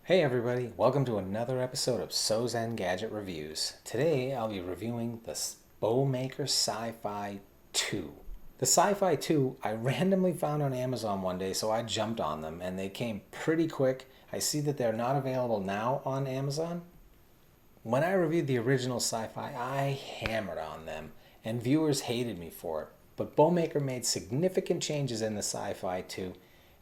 Hey everybody, welcome to another episode of Sozen Gadget Reviews. Today I'll be reviewing the BoMaker SiFi II. The SiFi II I randomly found on Amazon one day, so I jumped on them and they came pretty quick. I see that they're not available now on Amazon. When I reviewed the original SiFi, I hammered on them and viewers hated me for it. But BoMaker made significant changes in the SiFi II.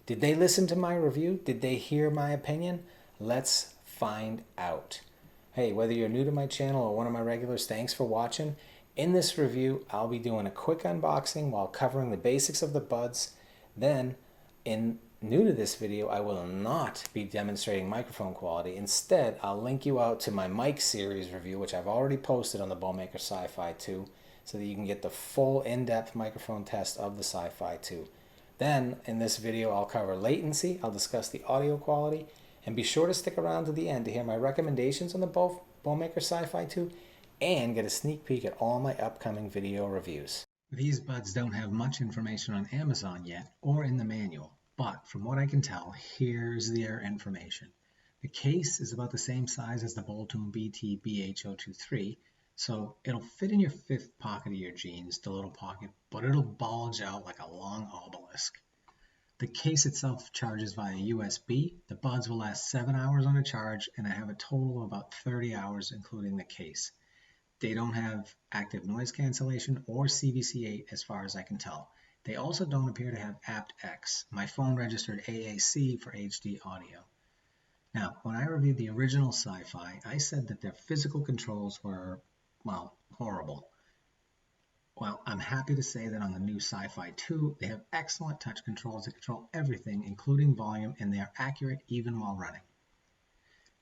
Did they listen to my review? Did they hear my opinion? Let's find out. Hey, whether you're new to my channel or one of my regulars, thanks for watching. In this review, I'll be doing a quick unboxing while covering the basics of the buds. Then, new to this video, I will not be demonstrating microphone quality. Instead, I'll link you out to my mic series review, which I've already posted on the BoMaker SiFi II, so that you can get the full in-depth microphone test of the SiFi II. Then, in this video, I'll cover latency, I'll discuss the audio quality, and be sure to stick around to the end to hear my recommendations on the BoMaker SiFi II and get a sneak peek at all my upcoming video reviews. These buds don't have much information on Amazon yet or in the manual, but from what I can tell, here's their information. The case is about the same size as the Bolton BT BH023, so it'll fit in your fifth pocket of your jeans, the little pocket, but it'll bulge out like a long obelisk. The case itself charges via USB. The buds will last 7 hours on a charge, and I have a total of about 30 hours including the case. They don't have active noise cancellation or CVC8 as far as I can tell. They also don't appear to have aptX. My phone registered AAC for HD audio. Now, when I reviewed the original SiFi, I said that their physical controls were, well, horrible. Well, I'm happy to say that on the new SiFi II, they have excellent touch controls that control everything, including volume, and they are accurate even while running.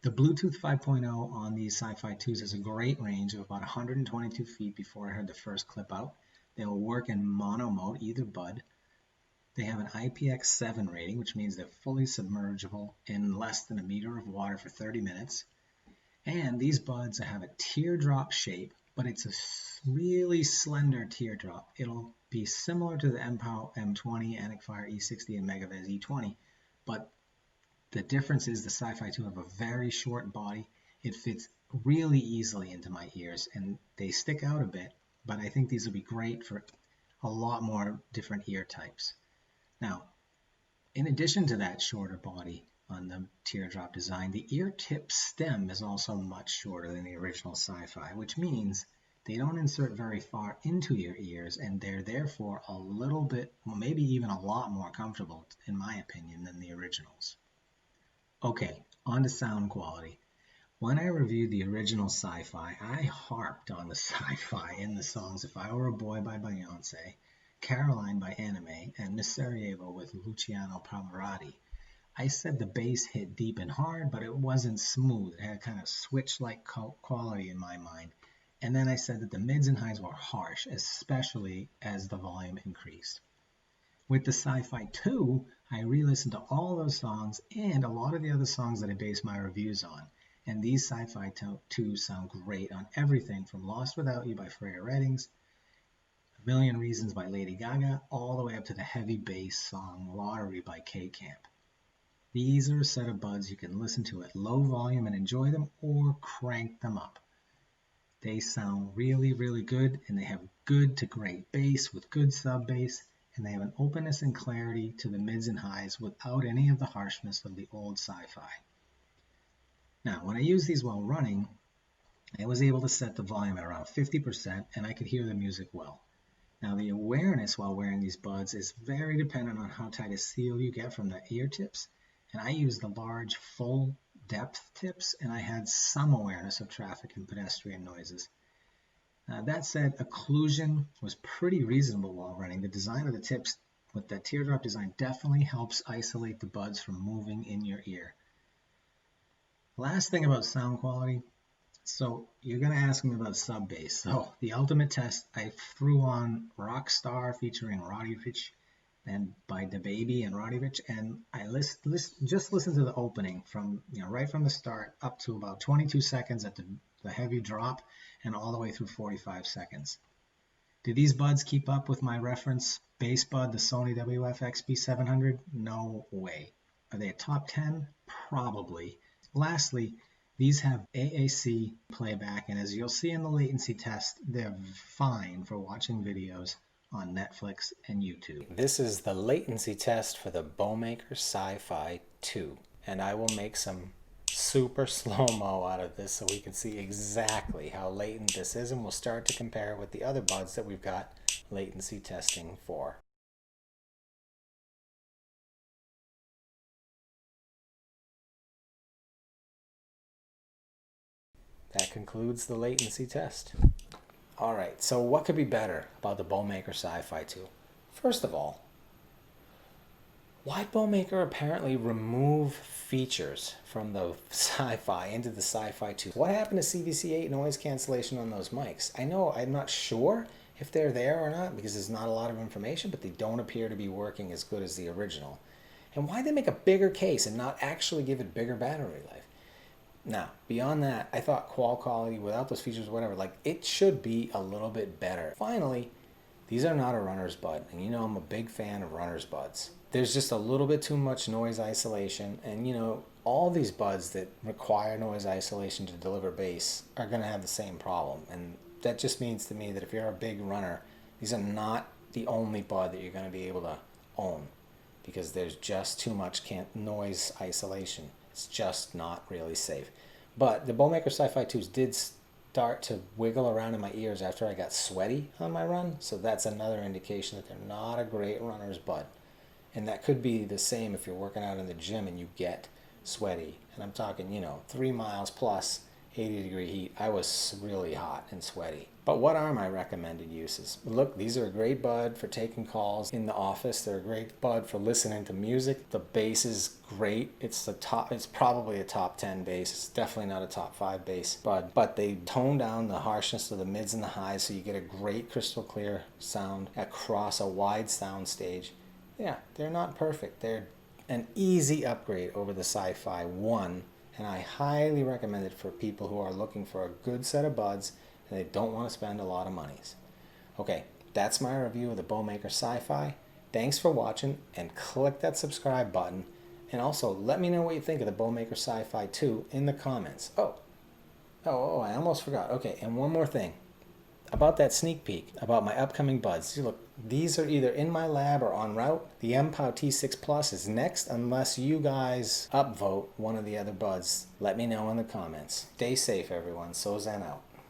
The Bluetooth 5.0 on these SiFi IIs has a great range of about 122 feet before I heard the first clip out. They will work in mono mode, either bud. They have an IPX7 rating, which means they're fully submergible in less than a meter of water for 30 minutes. And these buds have a teardrop shape, but it's a really slender teardrop. It'll be similar to the MPOW M20, Anikfire E60, and Megavis E20, but the difference is the SiFi II have a very short body. It fits really easily into my ears, and they stick out a bit, but I think these will be great for a lot more different ear types. Now, in addition to that shorter body on the teardrop design, the ear tip stem is also much shorter than the original SiFi, which means they don't insert very far into your ears, and they're therefore a little bit, well, maybe even a lot more comfortable, in my opinion, than the originals. Okay, on to sound quality. When I reviewed the original SiFi, I harped on the SiFi in the songs If I Were a Boy by Beyonce, Caroline by Anime, and Miss Sarajevo with Luciano Pavarotti. I said the bass hit deep and hard, but it wasn't smooth. It had kind of switch-like quality in my mind. And then I said that the mids and highs were harsh, especially as the volume increased. With the SiFi II, I re-listened to all those songs and a lot of the other songs that I based my reviews on. And these SiFi II sound great on everything from Lost Without You by Freya Reddings, A Million Reasons by Lady Gaga, all the way up to the heavy bass song Lottery by K-Camp. These are a set of buds you can listen to at low volume and enjoy them, or crank them up. They sound really, really good, and they have good to great bass with good sub bass, and they have an openness and clarity to the mids and highs without any of the harshness of the old SiFi. Now, when I use these while running, I was able to set the volume at around 50%, and I could hear the music well. Now, the awareness while wearing these buds is very dependent on how tight a seal you get from the ear tips, and I used the large, full depth tips, and I had some awareness of traffic and pedestrian noises. That said, occlusion was pretty reasonable while running. The design of the tips with that teardrop design definitely helps isolate the buds from moving in your ear. Last thing about sound quality. So you're going to ask me about sub bass. So the ultimate test, I threw on Rockstar featuring Roddy Ricch and by DaBaby and Roddy Ricch, and I just listened to the opening from right from the start up to about 22 seconds at the heavy drop, and all the way through 45 seconds. Do these buds keep up with my reference bass bud, the Sony WF-XB700? No way. Are they a top 10? Probably. Lastly, these have AAC playback, and as you'll see in the latency test, they're fine for watching videos on Netflix and YouTube. This is the latency test for the BoMaker SiFi II, and I will make some super slow-mo out of this so we can see exactly how latent this is, and we'll start to compare with the other buds that we've got latency testing for. That concludes the latency test. All right, so what could be better about the BoMaker SiFi II? First of all, why'd BoMaker apparently remove features from the SiFi into the SiFi II? What happened to CVC8 noise cancellation on those mics? I'm not sure if they're there or not because there's not a lot of information, but they don't appear to be working as good as the original. And why'd they make a bigger case and not actually give it bigger battery life? Now, beyond that, I thought qual quality without those features, whatever, like it should be a little bit better. Finally, these are not a runner's bud, and you know I'm a big fan of runner's buds. There's just a little bit too much noise isolation, and you know, all these buds that require noise isolation to deliver bass are going to have the same problem. And that just means to me that if you're a big runner, these are not the only bud that you're going to be able to own because there's just too much noise isolation. It's just not really safe. But the BoMaker SiFi IIs did start to wiggle around in my ears after I got sweaty on my run, so that's another indication that they're not a great runner's bud. And that could be the same if you're working out in the gym and you get sweaty. And I'm talking, 3 miles plus 80-degree heat. I was really hot and sweaty. But what are my recommended uses? Look, these are a great bud for taking calls in the office. They're a great bud for listening to music. The bass is great. It's probably a top 10 bass. It's definitely not a top 5 bass bud, but they tone down the harshness of the mids and the highs so you get a great crystal clear sound across a wide sound stage. Yeah, they're not perfect. They're an easy upgrade over the SiFi I, and I highly recommend it for people who are looking for a good set of buds and they don't want to spend a lot of monies. Okay, that's my review of the BoMaker SiFi. Thanks for watching, and click that subscribe button. And also, let me know what you think of the BoMaker SiFi II in the comments. Oh, I almost forgot. Okay, and one more thing about that sneak peek about my upcoming buds. Look, these are either in my lab or en route. The MPOW T6 Plus is next unless you guys upvote one of the other buds. Let me know in the comments. Stay safe, everyone. SoZen out.